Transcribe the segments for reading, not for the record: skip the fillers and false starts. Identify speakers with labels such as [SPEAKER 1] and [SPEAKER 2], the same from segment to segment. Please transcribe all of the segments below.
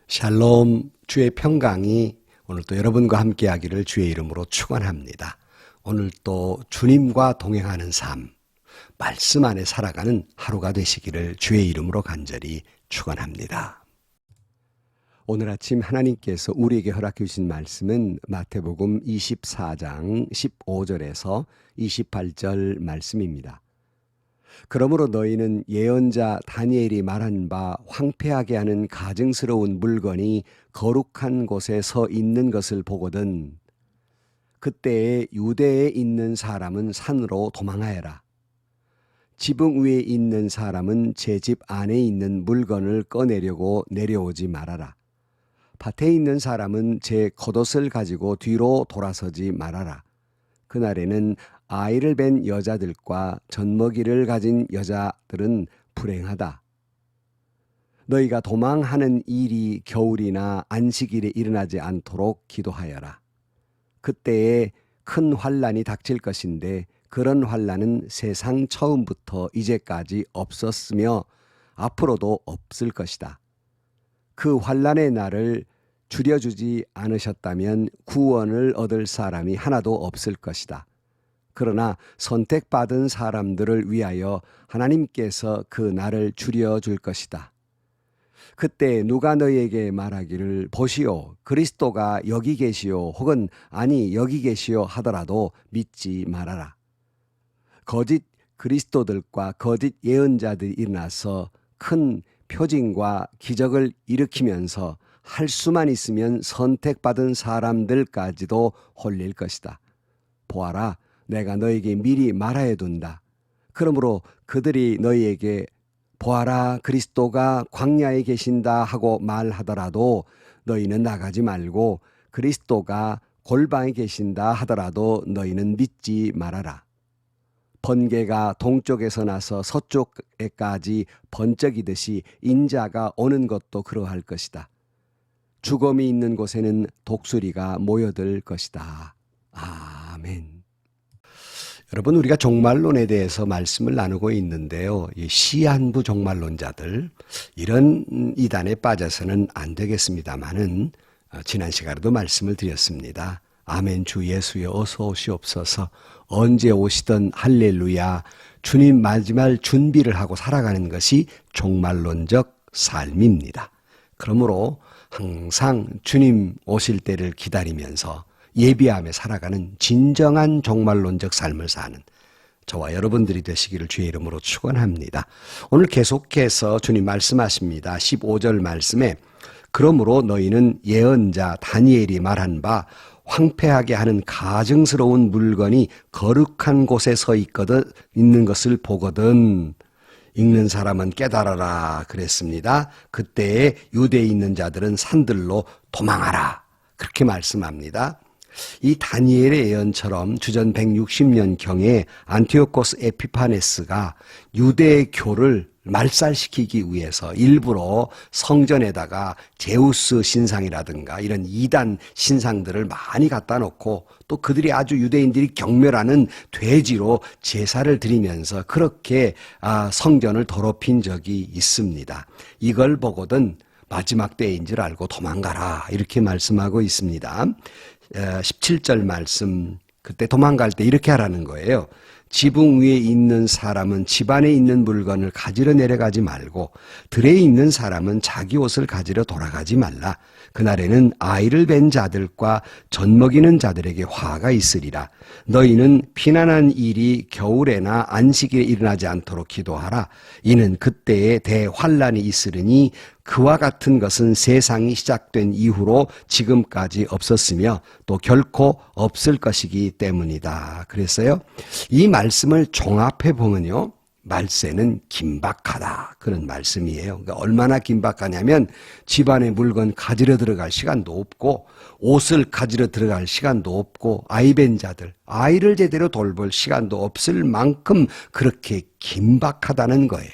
[SPEAKER 1] 샬롬, 주의 평강이 오늘 또 여러분과 함께하기를 주의 이름으로 축원합니다. 오늘 또 주님과 동행하는 삶, 말씀 안에 살아가는 하루가 되시기를 주의 이름으로 간절히 축원합니다. 오늘 아침 하나님께서 우리에게 허락해 주신 말씀은 마태복음 24장 15절에서 28절 말씀입니다. 그러므로 너희는 예언자 다니엘이 말한 바 황폐하게 하는 가증스러운 물건이 거룩한 곳에 서 있는 것을 보거든 그때에 유대에 있는 사람은 산으로 도망하여라. 지붕 위에 있는 사람은 제 집 안에 있는 물건을 꺼내려고 내려오지 말아라. 밭에 있는 사람은 제 겉옷을 가지고 뒤로 돌아서지 말아라. 그날에는 아이를 뵌 여자들과 젖먹이를 가진 여자들은 불행하다. 너희가 도망하는 일이 겨울이나 안식일에 일어나지 않도록 기도하여라. 그때에 큰 환난이 닥칠 것인데 그런 환난은 세상 처음부터 이제까지 없었으며 앞으로도 없을 것이다. 그 환난의 날을 줄여주지 않으셨다면 구원을 얻을 사람이 하나도 없을 것이다. 그러나 선택받은 사람들을 위하여 하나님께서 그 날을 줄여줄 것이다. 그때 누가 너희에게 말하기를 보시오 그리스도가 여기 계시오 혹은 아니 여기 계시오 하더라도 믿지 말아라. 거짓 그리스도들과 거짓 예언자들이 일어나서 큰 표징과 기적을 일으키면서 할 수만 있으면 선택받은 사람들까지도 홀릴 것이다. 보아라, 내가 너에게 미리 말하여 둔다. 그러므로 그들이 너희에게 보아라 그리스도가 광야에 계신다 하고 말하더라도 너희는 나가지 말고 그리스도가 골방에 계신다 하더라도 너희는 믿지 말아라. 번개가 동쪽에서 나서 서쪽에까지 번쩍이듯이 인자가 오는 것도 그러할 것이다. 죽음이 있는 곳에는 독수리가 모여들 것이다. 아멘. 여러분, 우리가 종말론에 대해서 말씀을 나누고 있는데요. 이 시한부 종말론자들, 이런 이단에 빠져서는 안 되겠습니다만은 지난 시간에도 말씀을 드렸습니다. 아멘 주 예수여 어서 오시옵소서. 언제 오시던 할렐루야. 주님 마지막 준비를 하고 살아가는 것이 종말론적 삶입니다. 그러므로 항상 주님 오실 때를 기다리면서 예비하며 살아가는 진정한 종말론적 삶을 사는 저와 여러분들이 되시기를 주의 이름으로 축원합니다. 오늘 계속해서 주님 말씀하십니다. 15절 말씀에 그러므로 너희는 예언자 다니엘이 말한 바 황폐하게 하는 가증스러운 물건이 거룩한 곳에 서 있는 것을 보거든 읽는 사람은 깨달아라 그랬습니다. 그때에 유대에 있는 자들은 산들로 도망하라 그렇게 말씀합니다. 이 다니엘의 예언처럼 주전 160년경에 안티오코스 에피파네스가 유대의 교를 말살시키기 위해서 일부러 성전에다가 제우스 신상이라든가 이런 이단 신상들을 많이 갖다 놓고 또 그들이 아주 유대인들이 경멸하는 돼지로 제사를 드리면서 그렇게 성전을 더럽힌 적이 있습니다. 이걸 보거든 마지막 때인 줄 알고 도망가라 이렇게 말씀하고 있습니다. 17절 말씀 그때 도망갈 때 이렇게 하라는 거예요. 지붕 위에 있는 사람은 집 안에 있는 물건을 가지러 내려가지 말고 들에 있는 사람은 자기 옷을 가지러 돌아가지 말라. 그날에는 아이를 뵌 자들과 젖먹이는 자들에게 화가 있으리라. 너희는 피난한 일이 겨울에나 안식일에 일어나지 않도록 기도하라. 이는 그때에 대환란이 있으리니 그와 같은 것은 세상이 시작된 이후로 지금까지 없었으며 또 결코 없을 것이기 때문이다. 그랬어요. 이 말씀을 종합해 보면요. 말세는 긴박하다. 그런 말씀이에요. 그러니까 얼마나 긴박하냐면 집안에 물건 가지러 들어갈 시간도 없고 옷을 가지러 들어갈 시간도 없고 아이 뵌 자들, 아이를 제대로 돌볼 시간도 없을 만큼 그렇게 긴박하다는 거예요.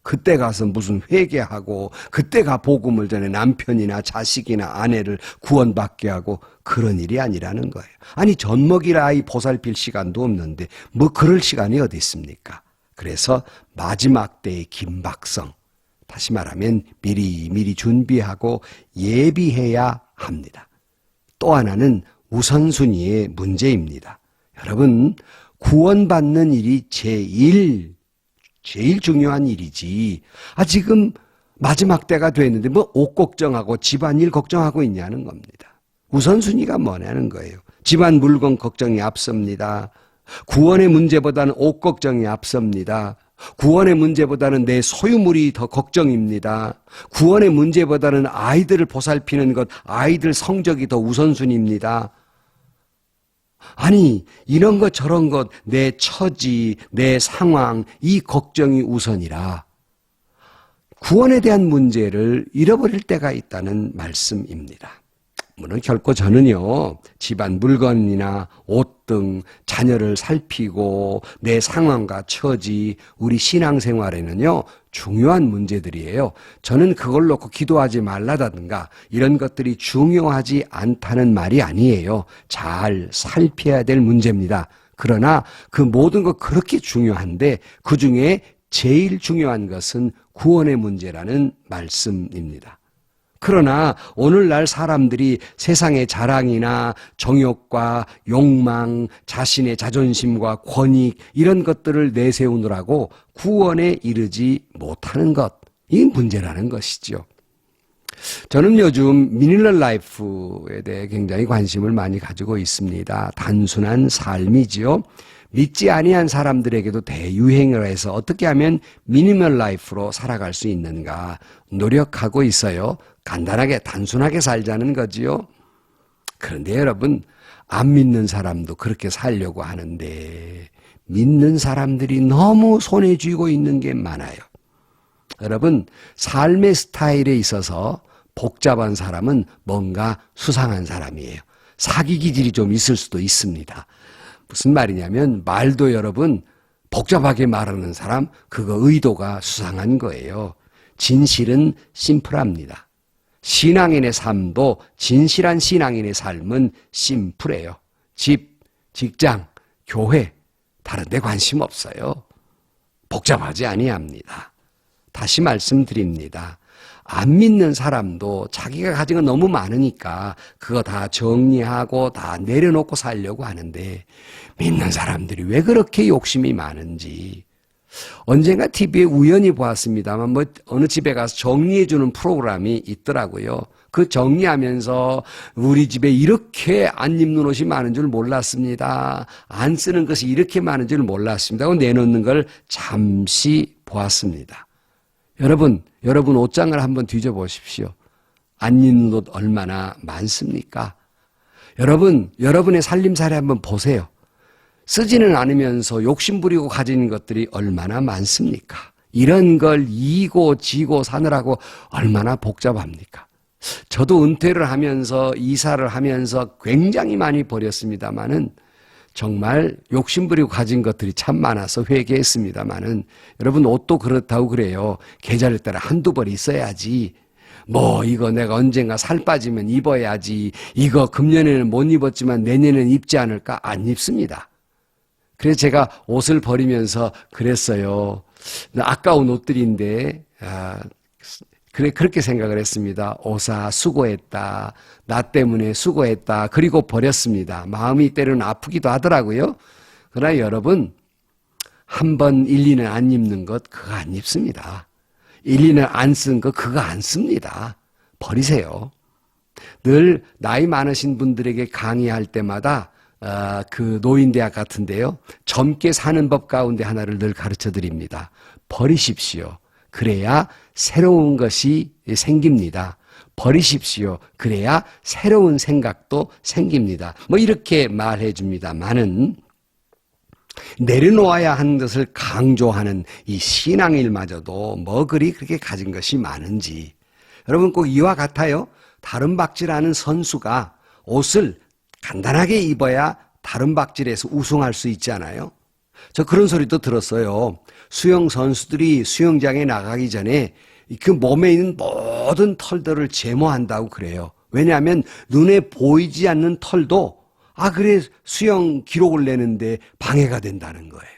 [SPEAKER 1] 그때 가서 무슨 회개하고 그때 가 복음을 전해 남편이나 자식이나 아내를 구원받게 하고 그런 일이 아니라는 거예요. 아니 젖먹일 아이 보살필 시간도 없는데 뭐 그럴 시간이 어디 있습니까? 그래서 마지막 때의 긴박성, 다시 말하면 미리 준비하고 예비해야 합니다. 또 하나는 우선순위의 문제입니다. 여러분, 구원받는 일이 제일 중요한 일이지. 지금 마지막 때가 됐는데 뭐 옷 걱정하고 집안일 걱정하고 있냐는 겁니다. 우선순위가 뭐냐는 거예요. 집안 물건 걱정이 앞섭니다. 구원의 문제보다는 옷 걱정이 앞섭니다. 구원의 문제보다는 내 소유물이 더 걱정입니다. 구원의 문제보다는 아이들을 보살피는 것, 아이들 성적이 더 우선순위입니다. 아니, 이런 것 저런 것, 내 처지, 내 상황, 이 걱정이 우선이라 구원에 대한 문제를 잃어버릴 때가 있다는 말씀입니다. 물론 결코 저는요, 집안 물건이나 옷 등 자녀를 살피고 내 상황과 처지, 우리 신앙생활에는요, 중요한 문제들이에요. 저는 그걸 놓고 기도하지 말라다든가 이런 것들이 중요하지 않다는 말이 아니에요. 잘 살펴야 될 문제입니다. 그러나 그 모든 것 그렇게 중요한데 그 중에 제일 중요한 것은 구원의 문제라는 말씀입니다. 그러나 오늘날 사람들이 세상의 자랑이나 정욕과 욕망, 자신의 자존심과 권익 이런 것들을 내세우느라고 구원에 이르지 못하는 것, 이 문제라는 것이죠. 저는 요즘 미니럴 라이프에 대해 굉장히 관심을 많이 가지고 있습니다. 단순한 삶이지요. 믿지 아니한 사람들에게도 대유행을 해서 어떻게 하면 미니멀 라이프로 살아갈 수 있는가 노력하고 있어요. 간단하게 단순하게 살자는 거지요. 그런데 여러분, 안 믿는 사람도 그렇게 살려고 하는데 믿는 사람들이 너무 손에 쥐고 있는 게 많아요. 여러분, 삶의 스타일에 있어서 복잡한 사람은 뭔가 수상한 사람이에요. 사기 기질이 좀 있을 수도 있습니다. 무슨 말이냐면 말도 여러분 복잡하게 말하는 사람, 그거 의도가 수상한 거예요. 진실은 심플합니다. 신앙인의 삶도 진실한 신앙인의 삶은 심플해요. 집, 직장, 교회 다른 데 관심 없어요. 복잡하지 아니합니다. 다시 말씀드립니다. 안 믿는 사람도 자기가 가진 건 너무 많으니까 그거 다 정리하고 다 내려놓고 살려고 하는데 믿는 사람들이 왜 그렇게 욕심이 많은지 언젠가 TV에 우연히 보았습니다만 뭐 어느 집에 가서 정리해주는 프로그램이 있더라고요. 그 정리하면서 우리 집에 이렇게 안 입는 옷이 많은 줄 몰랐습니다. 안 쓰는 것이 이렇게 많은 줄 몰랐습니다. 하고 내놓는 걸 잠시 보았습니다. 여러분 옷장을 한번 뒤져보십시오. 안 입는 옷 얼마나 많습니까? 여러분의 살림살이 한번 보세요. 쓰지는 않으면서 욕심부리고 가진 것들이 얼마나 많습니까? 이런 걸 이고 지고 사느라고 얼마나 복잡합니까? 저도 은퇴를 하면서 이사를 하면서 굉장히 많이 버렸습니다마는 정말 욕심부리고 가진 것들이 참 많아서 회개했습니다마는 여러분 옷도 그렇다고 그래요. 계절에 따라 한두 벌 있어야지. 뭐 이거 내가 언젠가 살 빠지면 입어야지. 이거 금년에는 못 입었지만 내년에는 입지 않을까? 안 입습니다. 그래서 제가 옷을 버리면서 그랬어요. 아까운 옷들인데 그렇게 생각을 했습니다. 오사 수고했다. 나 때문에 수고했다. 그리고 버렸습니다. 마음이 때로는 아프기도 하더라고요. 그러나 여러분 한 번 1, 2년 안 입는 것 그거 안 입습니다. 1, 2년 안 쓴 거 그거 안 씁니다. 버리세요. 늘 나이 많으신 분들에게 강의할 때마다 그 노인대학 같은데요. 젊게 사는 법 가운데 하나를 늘 가르쳐 드립니다. 버리십시오. 그래야 새로운 것이 생깁니다. 버리십시오. 그래야 새로운 생각도 생깁니다. 뭐 이렇게 말해 줍니다만은 내려놓아야 하는 것을 강조하는 이 신앙일마저도 뭐 그렇게 가진 것이 많은지 여러분 꼭 이와 같아요. 다른박질하는 선수가 옷을 간단하게 입어야 다른박질에서 우승할 수 있잖아요. 저 그런 소리도 들었어요. 수영 선수들이 수영장에 나가기 전에 그 몸에 있는 모든 털들을 제모한다고 그래요. 왜냐하면 눈에 보이지 않는 털도 그래 수영 기록을 내는데 방해가 된다는 거예요.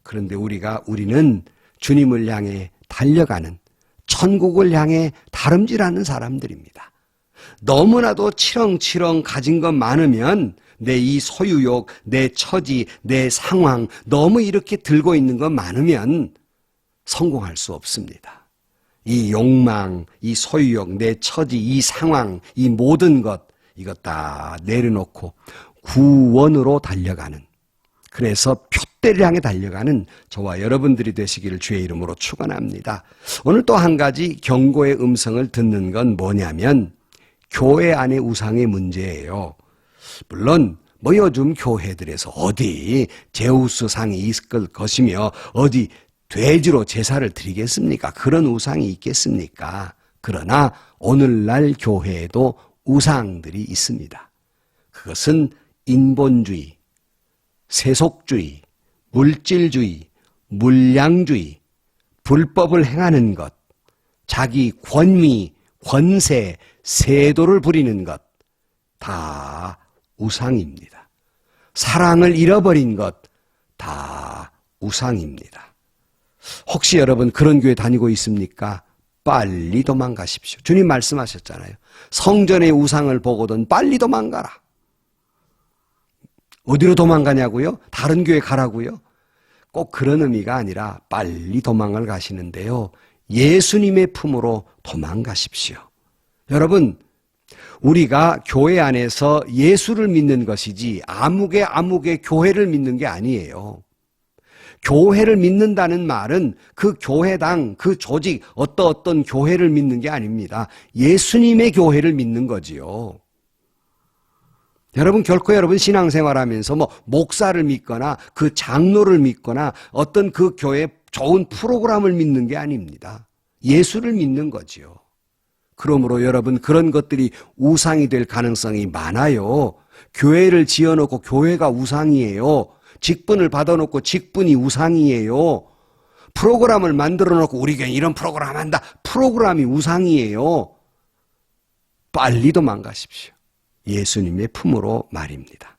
[SPEAKER 1] 그런데 우리는 주님을 향해 달려가는 천국을 향해 다름질하는 사람들입니다. 너무나도 치렁치렁 가진 것 많으면 내 이 소유욕, 내 처지, 내 상황 너무 이렇게 들고 있는 것 많으면 성공할 수 없습니다. 이 욕망, 이 소유욕, 내 처지, 이 상황, 이 모든 것 이것 다 내려놓고 구원으로 달려가는, 그래서 표대를 향해 달려가는 저와 여러분들이 되시기를 주의 이름으로 축원합니다. 오늘 또 한 가지 경고의 음성을 듣는 건 뭐냐면 교회 안의 우상의 문제예요. 물론 요즘 교회들에서 어디 제우스 상이 있을 것이며 어디 돼지로 제사를 드리겠습니까? 그런 우상이 있겠습니까? 그러나 오늘날 교회에도 우상들이 있습니다. 그것은 인본주의, 세속주의, 물질주의, 물량주의, 불법을 행하는 것, 자기 권위, 권세, 세도를 부리는 것 다 우상입니다. 사랑을 잃어버린 것 다 우상입니다. 혹시 여러분 그런 교회 다니고 있습니까? 빨리 도망가십시오. 주님 말씀하셨잖아요. 성전의 우상을 보거든 빨리 도망가라. 어디로 도망가냐고요? 다른 교회 가라고요? 꼭 그런 의미가 아니라 빨리 도망을 가시는데요. 예수님의 품으로 도망가십시오. 여러분, 우리가 교회 안에서 예수를 믿는 것이지 아무개 교회를 믿는 게 아니에요. 교회를 믿는다는 말은 그 교회당, 그 조직, 어떤 교회를 믿는 게 아닙니다. 예수님의 교회를 믿는 거지요. 여러분 결코 여러분 신앙생활하면서 목사를 믿거나 그 장로를 믿거나 어떤 그 교회 좋은 프로그램을 믿는 게 아닙니다. 예수를 믿는 거지요. 그러므로 여러분 그런 것들이 우상이 될 가능성이 많아요. 교회를 지어놓고 교회가 우상이에요. 직분을 받아놓고 직분이 우상이에요. 프로그램을 만들어놓고 우리 교회 이런 프로그램 한다. 프로그램이 우상이에요. 빨리 도망가십시오. 예수님의 품으로 말입니다.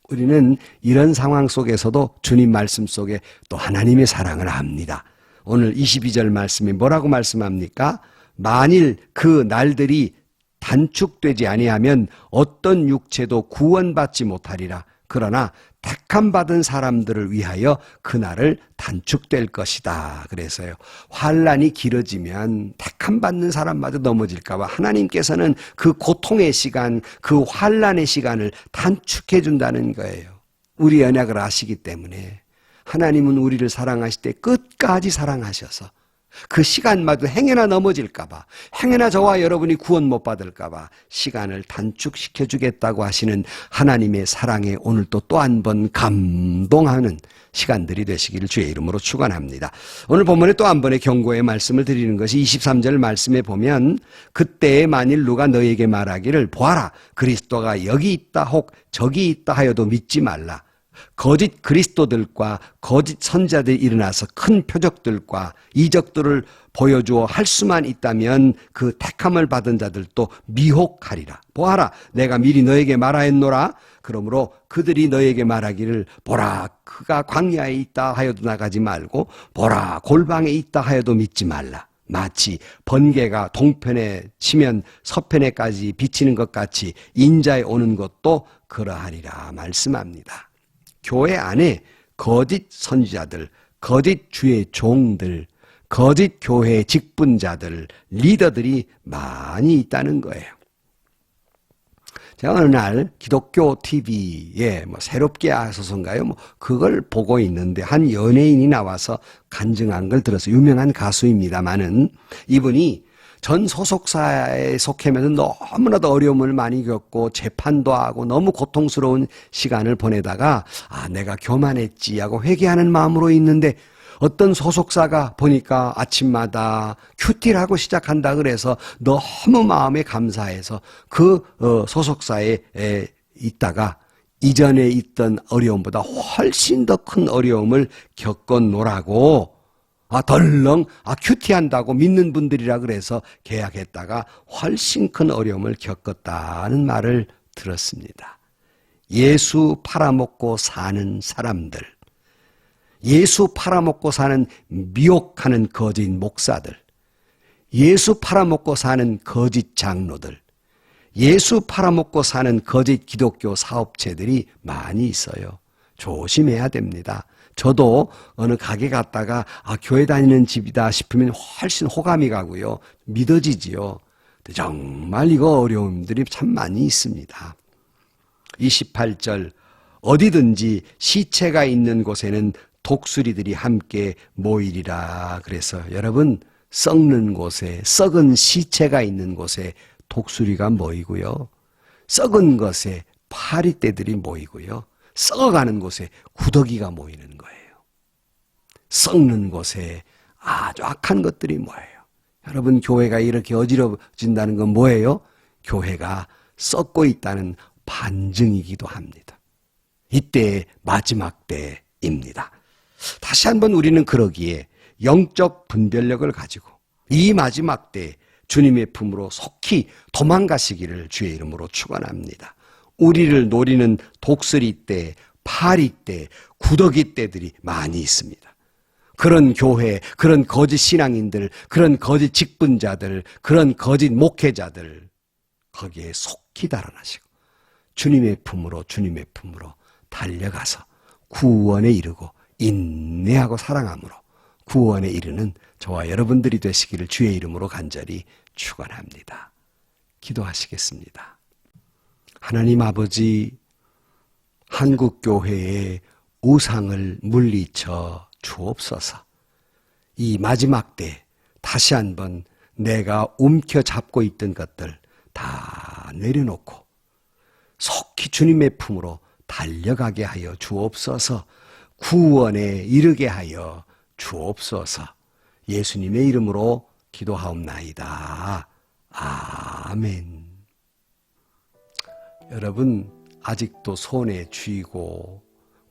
[SPEAKER 1] 우리는 이런 상황 속에서도 주님 말씀 속에 또 하나님의 사랑을 압니다. 오늘 22절 말씀이 뭐라고 말씀합니까? 만일 그 날들이 단축되지 아니하면 어떤 육체도 구원받지 못하리라. 그러나 택함 받은 사람들을 위하여 그날을 단축될 것이다. 그래서요. 환난이 길어지면 택함 받는 사람마저 넘어질까 봐 하나님께서는 그 고통의 시간, 그 환난의 시간을 단축해 준다는 거예요. 우리 언약을 아시기 때문에 하나님은 우리를 사랑하실 때 끝까지 사랑하셔서 그 시간마저 행여나 넘어질까 봐, 행여나 저와 여러분이 구원 못 받을까 봐 시간을 단축시켜 주겠다고 하시는 하나님의 사랑에 오늘 또 한 번 감동하는 시간들이 되시기를 주의 이름으로 축원합니다. 오늘 본문에 또 한 번의 경고의 말씀을 드리는 것이 23절 말씀에 보면 그때에 만일 누가 너에게 말하기를 보아라 그리스도가 여기 있다 혹 저기 있다 하여도 믿지 말라. 거짓 그리스도들과 거짓 선자들이 일어나서 큰 표적들과 이적들을 보여주어 할 수만 있다면 그 택함을 받은 자들도 미혹하리라. 보아라 내가 미리 너에게 말하였노라. 그러므로 그들이 너에게 말하기를 보라 그가 광야에 있다 하여도 나가지 말고 보라 골방에 있다 하여도 믿지 말라. 마치 번개가 동편에 치면 서편에까지 비치는 것 같이 인자에 오는 것도 그러하리라 말씀합니다. 교회 안에 거짓 선지자들, 거짓 주의 종들, 거짓 교회 직분자들, 리더들이 많이 있다는 거예요. 제가 어느 날 기독교 TV에 새롭게 하소서인가요? 그걸 보고 있는데 한 연예인이 나와서 간증한 걸 들어서 유명한 가수입니다만은 이분이 전 소속사에 속하면서 너무나도 어려움을 많이 겪고 재판도 하고 너무 고통스러운 시간을 보내다가 내가 교만했지 하고 회개하는 마음으로 있는데 어떤 소속사가 보니까 아침마다 큐티를 하고 시작한다 그래서 너무 마음에 감사해서 그 소속사에 있다가 이전에 있던 어려움보다 훨씬 더 큰 어려움을 겪었노라고 덜렁 큐티한다고 믿는 분들이라 그래서 계약했다가 훨씬 큰 어려움을 겪었다는 말을 들었습니다. 예수 팔아먹고 사는 사람들, 예수 팔아먹고 사는 미혹하는 거짓 목사들, 예수 팔아먹고 사는 거짓 장로들, 예수 팔아먹고 사는 거짓 기독교 사업체들이 많이 있어요. 조심해야 됩니다. 저도 어느 가게 갔다가 교회 다니는 집이다 싶으면 훨씬 호감이 가고요. 믿어지지요. 정말 이거 어려움들이 참 많이 있습니다. 28절 어디든지 시체가 있는 곳에는 독수리들이 함께 모이리라. 그래서 여러분 썩는 곳에 썩은 시체가 있는 곳에 독수리가 모이고요. 썩은 것에 파리떼들이 모이고요. 썩어가는 곳에 구더기가 모이는 거예요. 썩는 곳에 아주 악한 것들이 모여요. 여러분 교회가 이렇게 어지러워진다는 건 뭐예요? 교회가 썩고 있다는 반증이기도 합니다. 이때의 마지막 때입니다. 다시 한번 우리는 그러기에 영적 분별력을 가지고 이 마지막 때 주님의 품으로 속히 도망가시기를 주의 이름으로 축원합니다. 우리를 노리는 독수리 떼, 파리 떼, 구더기 떼들이 많이 있습니다. 그런 교회, 그런 거짓 신앙인들, 그런 거짓 직분자들, 그런 거짓 목회자들 거기에 속히 달아나시고 주님의 품으로 달려가서 구원에 이르고 인내하고 사랑함으로 구원에 이르는 저와 여러분들이 되시기를 주의 이름으로 간절히 축원합니다. 기도하시겠습니다. 하나님 아버지, 한국교회의 우상을 물리쳐 주옵소서. 이 마지막 때 다시 한번 내가 움켜잡고 있던 것들 다 내려놓고 속히 주님의 품으로 달려가게 하여 주옵소서. 구원에 이르게 하여 주옵소서. 예수님의 이름으로 기도하옵나이다. 아멘. 여러분 아직도 손에 쥐고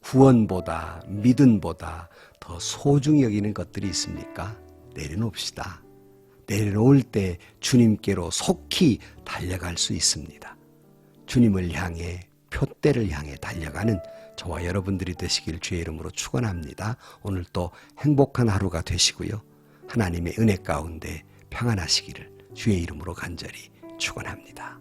[SPEAKER 1] 구원보다 믿음보다 더 소중히 여기는 것들이 있습니까? 내려놓읍시다. 내려놓을 때 주님께로 속히 달려갈 수 있습니다. 주님을 향해 표대를 향해 달려가는 저와 여러분들이 되시길 주의 이름으로 축원합니다. 오늘도 행복한 하루가 되시고요. 하나님의 은혜 가운데 평안하시기를 주의 이름으로 간절히 축원합니다.